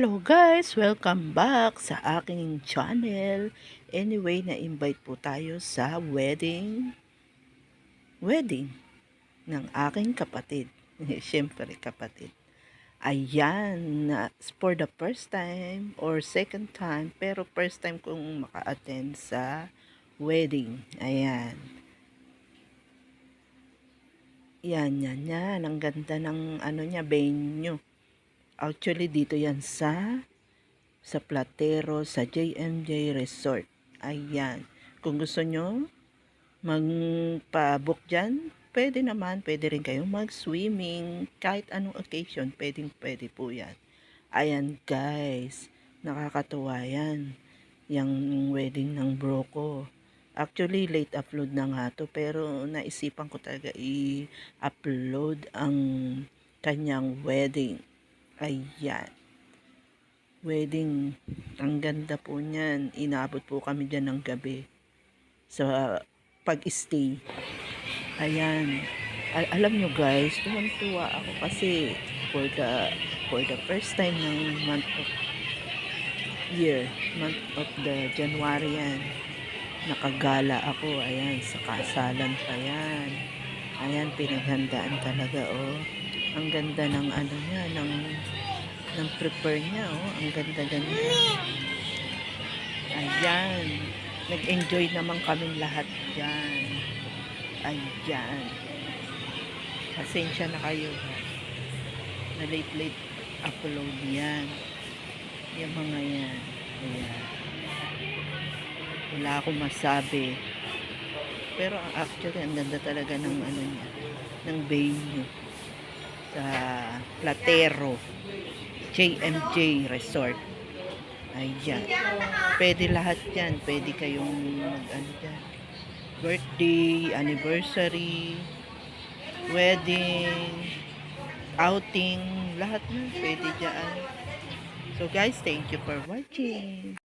Hello guys! Welcome back sa aking channel. Anyway, na-invite po tayo sa wedding ng aking kapatid. Siyempre kapatid. Ayan, for the first time or second time, pero first time kong maka-attend sa wedding. Ayan. Yan. Ang ganda ng venue. Actually, dito yan sa Platero, sa JMJ Resort. Ayan. Kung gusto nyo magpa-book dyan, pwede naman. Pwede rin kayong mag-swimming. Kahit anong occasion, pwede po yan. Ayan guys, nakakatuwa yan. Yung wedding ng bro ko. Actually, late upload na nga to, pero naisipan ko talaga i-upload ang kanyang wedding. Ayan. Wedding, ang ganda po niyan. Inabot po kami dyan ng gabi sa pag-stay. Ayan. Alam nyo guys, tuwan-tuwa ako kasi for the first time ng month of the January yan. Nakagala ako, ayan, sa kasalan pa yan. Ayan, pinaghandaan talaga, oh. Ang ganda ng niya, ng prepare niya, oh. Ang ganda-ganda. Ayan. Nag-enjoy naman kaming lahat dyan. Ayan. Pasensya na kayo, ha. Na late upload yan. Yung mga yan. Ayan. Wala akong masabi. Pero actually, ang ganda talaga ng niya, ng venue sa Platero JMJ Resort. Ayan. Pwede lahat yan. Pwede kayong dyan. Birthday, anniversary, wedding, outing, lahat na pwede dyan. So guys, thank you for watching.